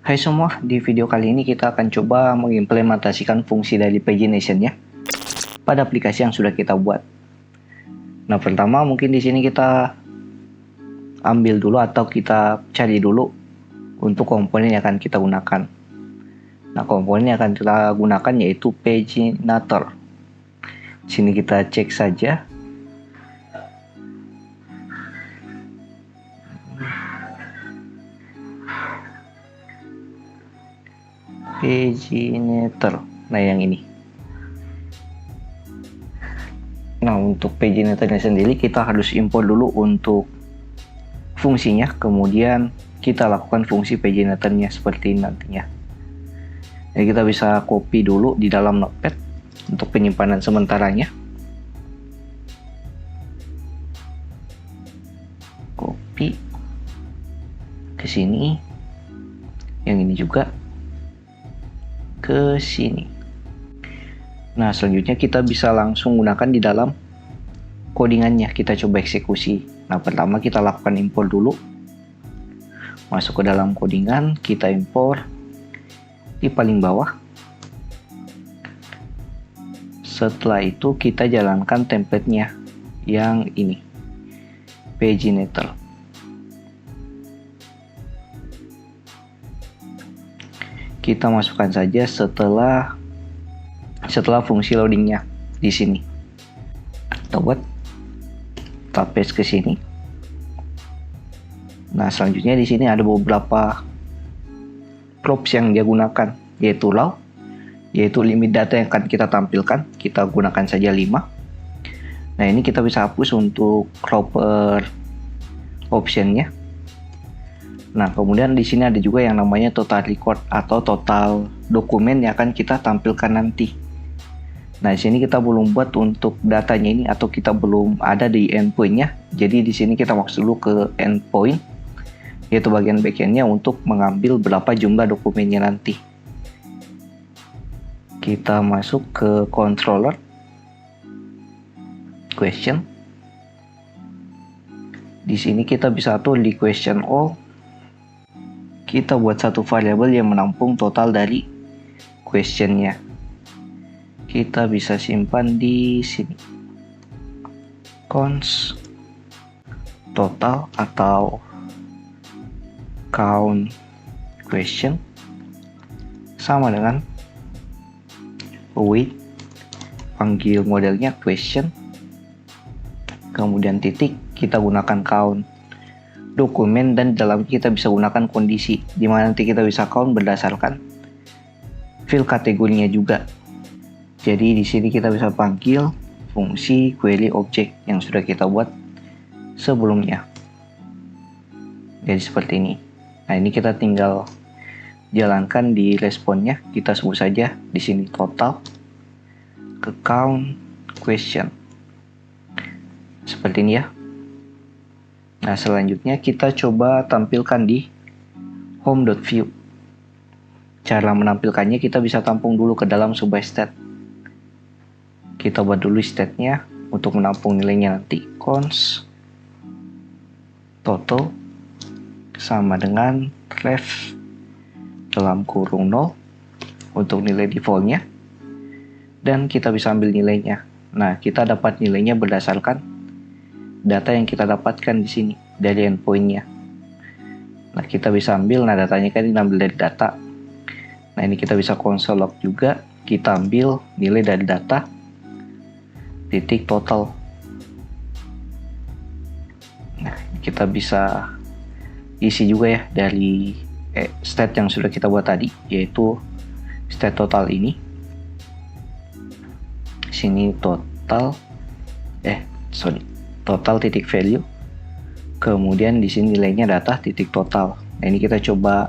Hai semua, di video kali ini kita akan coba mengimplementasikan fungsi dari pagination ya pada aplikasi yang sudah kita buat. Nah, pertama mungkin di sini kita ambil dulu atau kita cari dulu untuk komponen yang akan kita gunakan. Nah, komponen yang akan kita gunakan yaitu paginator. Sini kita cek saja. Paginator. Nah, yang ini. Nah, untuk paginatornya sendiri kita harus import dulu untuk fungsinya, kemudian kita lakukan fungsi paginatornya seperti ini nantinya. Jadi kita bisa copy dulu di dalam notepad untuk penyimpanan sementaranya. Copy ke sini, yang ini juga ke sini. Nah, selanjutnya kita bisa langsung gunakan di dalam codingannya. Kita coba eksekusi. Nah, pertama kita lakukan import dulu. Masuk ke dalam codingan, kita import di paling bawah. Setelah itu kita jalankan template-nya yang ini, paginator. Kita masukkan saja setelah fungsi loadingnya di sini. Kita buat, kita paste ke sini. Nah, selanjutnya di sini ada beberapa props yang dia gunakan, yaitu allow, yaitu limit data yang akan kita tampilkan. Kita gunakan saja 5. Nah, ini kita bisa hapus untuk proper optionnya. Nah, kemudian di sini ada juga yang namanya total record atau total dokumen yang akan kita tampilkan nanti. Nah, di sini kita belum buat untuk datanya ini atau kita belum ada di endpoint-nya. Jadi di sini kita masuk dulu ke endpoint, yaitu bagian backend-nya untuk mengambil berapa jumlah dokumennya nanti. Kita masuk ke controller, question. Di sini kita bisa atur di question all. Kita buat satu variabel yang menampung total dari question-nya. Kita bisa simpan di sini. Const total atau count question sama dengan await, panggil modelnya question, kemudian titik, kita gunakan count dokumen, dan dalam kita bisa gunakan kondisi di mana nanti kita bisa count berdasarkan field kategorinya juga. Jadi di sini kita bisa panggil fungsi query object yang sudah kita buat sebelumnya. Jadi seperti ini. Nah, ini kita tinggal jalankan di responnya. Kita sebut saja di sini total ke count question. Seperti ini ya. Nah, selanjutnya kita coba tampilkan di home.view. Cara menampilkannya kita bisa tampung dulu ke dalam sebuah state. Kita buat dulu state-nya untuk menampung nilainya nanti. Const total sama dengan ref dalam kurung 0 untuk nilai default-nya. Dan kita bisa ambil nilainya. Nah, kita dapat nilainya berdasarkan data yang kita dapatkan di sini dari endpoint-nya. Nah, kita bisa ambil, nah datanya kan diambil dari data. Nah, ini kita bisa console log juga. Kita ambil nilai dari data titik total. Nah, kita bisa isi juga ya dari state yang sudah kita buat tadi, yaitu state total ini. Sini total total titik value, kemudian di sini nilainya data titik total. Nah, ini kita coba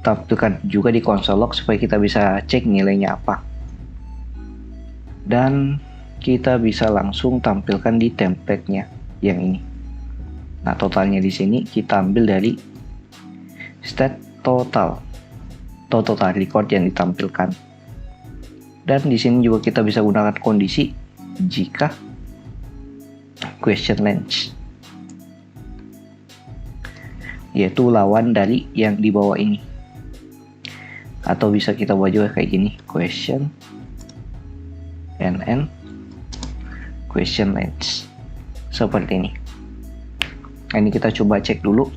tampilkan juga di console log supaya kita bisa cek nilainya apa, dan kita bisa langsung tampilkan di template-nya yang ini. Nah, totalnya di sini kita ambil dari state total record yang ditampilkan, dan di sini juga kita bisa gunakan kondisi jika question length, yaitu lawan dari yang di bawah ini. Atau bisa kita buat juga kayak gini, question nn question length seperti ini. Nah, ini kita coba cek dulu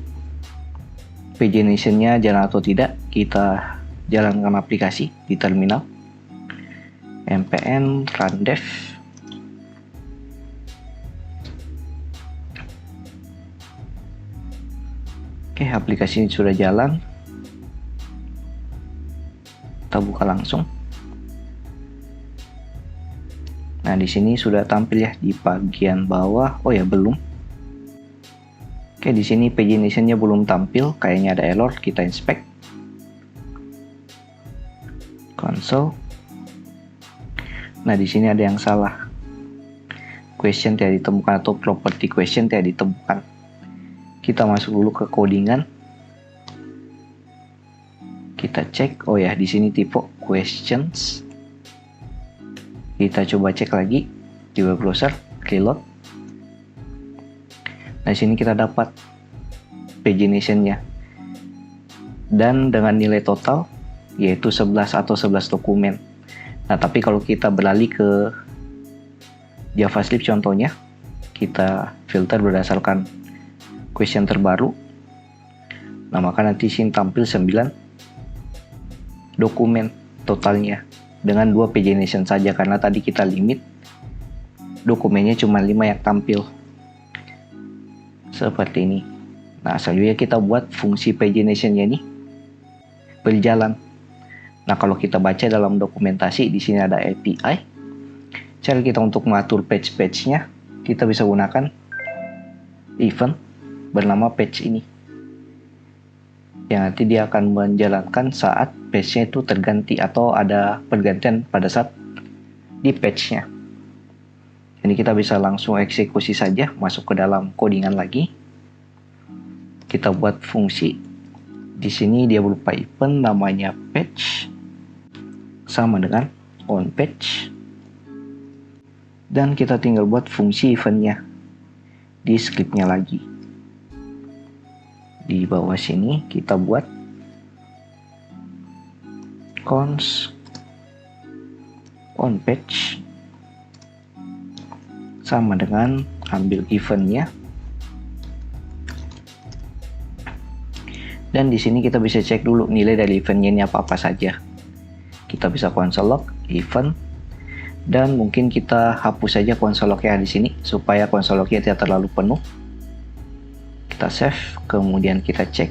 pagination-nya jalan atau tidak. Kita jalankan aplikasi di terminal, npm run dev. Oke, aplikasi ini sudah jalan. Kita buka langsung. Nah, di sini sudah tampil ya di bagian bawah. Oh ya, belum. Oke, di sini pagination-nya belum tampil, kayaknya ada error. Kita inspect console. Nah, di sini ada yang salah. Question tidak ditemukan atau property question tidak ditemukan. Kita masuk dulu ke codingan. Kita cek. Oh ya, di sini tipe questions. Kita coba cek lagi di web browser, reload. Nah, di sini kita dapat pagination-nya. Dan dengan nilai total yaitu 11 atau 11 dokumen. Nah, tapi kalau kita beralih ke JavaScript contohnya, kita filter berdasarkan question terbaru. Nah, maka nanti sini tampil 9 dokumen totalnya dengan 2 pagination saja, karena tadi kita limit dokumennya cuma 5 yang tampil. Seperti ini. Nah, selanjutnya kita buat fungsi pagination-nya ini berjalan. Nah, kalau kita baca dalam dokumentasi, di sini ada API. Cara kita untuk mengatur page-nya, kita bisa gunakan event bernama page ini. Yang nanti dia akan menjalankan saat page-nya itu terganti atau ada pergantian pada saat di page-nya. Ini kita bisa langsung eksekusi saja, masuk ke dalam codingan lagi. Kita buat fungsi. Di sini dia berupa event namanya page, sama dengan on page. Dan kita tinggal buat fungsi eventnya di scriptnya lagi. Di bawah sini kita buat const on page, sama dengan ambil eventnya. Dan di sini kita bisa cek dulu nilai dari eventnya ini apa-apa saja. Kita bisa console log event, dan mungkin kita hapus saja console log-nya di sini supaya console log-nya tidak terlalu penuh. Kita save, kemudian kita cek,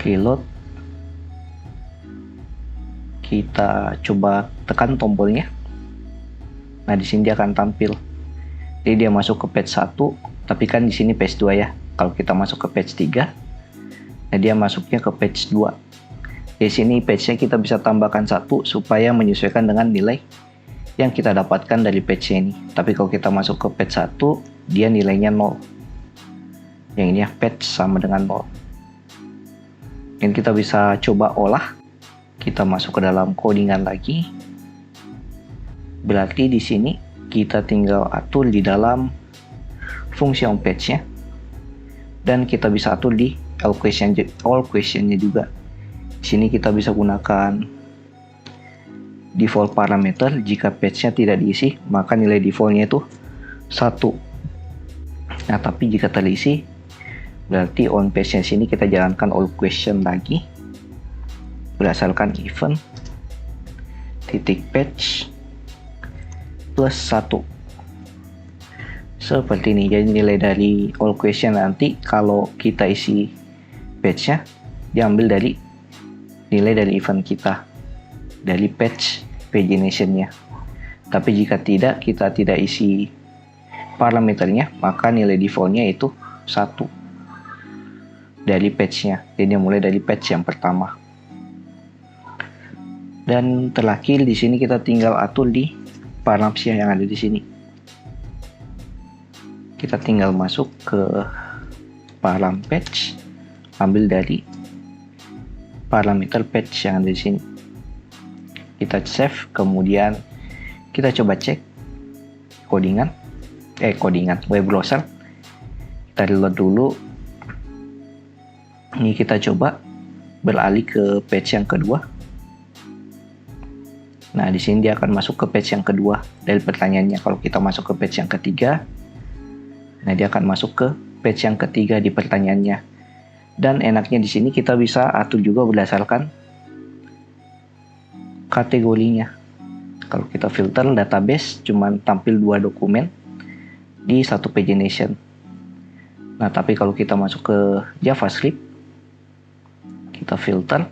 reload. Kita coba tekan tombolnya. Nah, di sini dia akan tampil. Jadi dia masuk ke page 1, tapi kan di sini page 2 ya. Kalau kita masuk ke page 3, nah dia masuknya ke page 2. Di sini page-nya kita bisa tambahkan 1 supaya menyesuaikan dengan nilai yang kita dapatkan dari page ini. Tapi kalau kita masuk ke page 1, dia nilainya 0. Yang ini ya, page sama dengan 0. Ini kita bisa coba olah. Kita masuk ke dalam codingan lagi. Berarti di sini kita tinggal atur di dalam fungsi on page-nya. Dan kita bisa atur di all question-nya juga. Di sini kita bisa gunakan default parameter. Jika page-nya tidak diisi, maka nilai default-nya itu 1. Nah, tapi jika terisi, berarti on page-nya sini kita jalankan all question lagi berdasarkan event titik page plus 1. Seperti ini. Jadi nilai dari all question nanti kalau kita isi page-nya diambil dari nilai dari event kita, dari page pagination-nya. Tapi jika tidak, kita tidak isi parameternya, maka nilai default-nya itu 1 dari page-nya. Jadi mulai dari page yang pertama. Dan terakhir di sini kita tinggal atur di params-nya yang ada di sini. Kita tinggal masuk ke param page, ambil dari parameter page yang ada di sini. Kita save, kemudian kita coba cek codingan web browser. Kita reload dulu. Ini kita coba beralih ke page yang kedua. Nah, di sini dia akan masuk ke page yang kedua dari pertanyaannya. Kalau kita masuk ke page yang ketiga, nah dia akan masuk ke page yang ketiga di pertanyaannya. Dan enaknya di sini kita bisa atur juga berdasarkan kategorinya. Kalau kita filter database, cuman tampil 2 dokumen di satu pagination. Nah, tapi kalau kita masuk ke JavaScript, kita filter,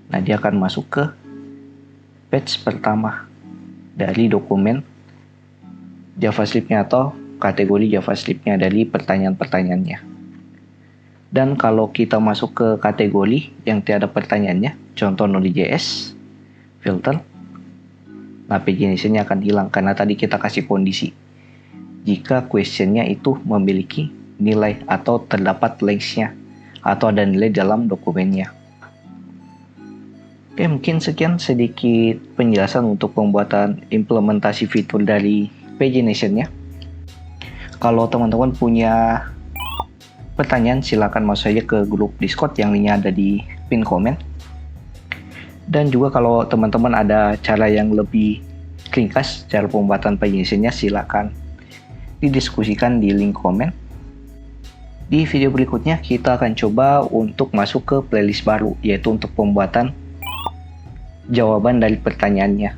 nah dia akan masuk ke page pertama dari dokumen JavaScript-nya atau kategori JavaScript-nya dari pertanyaan-pertanyaannya. Dan kalau kita masuk ke kategori yang tiada pertanyaannya, contoh Node.js, filter, nah pagination-nya akan hilang karena tadi kita kasih kondisi jika question-nya itu memiliki nilai atau terdapat links-nya atau ada nilai dalam dokumennya. Oke, mungkin sekian sedikit penjelasan untuk pembuatan implementasi fitur dari pagination-nya. Kalau teman-teman punya pertanyaan, silakan masuk saja ke grup Discord yang linknya ada di pin komen. Dan juga kalau teman-teman ada cara yang lebih ringkas cara pembuatan pagination-nya, silakan didiskusikan di link komen. Di video berikutnya kita akan coba untuk masuk ke playlist baru, yaitu untuk pembuatan jawaban dari pertanyaannya.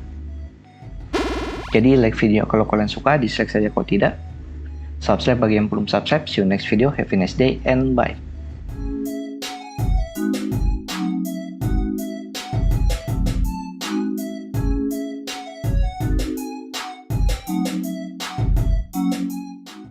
Jadi like video kalau kalian suka, dislike saja kalau tidak. Subscribe bagi yang belum subscribe. See you next video. Have a nice day and bye.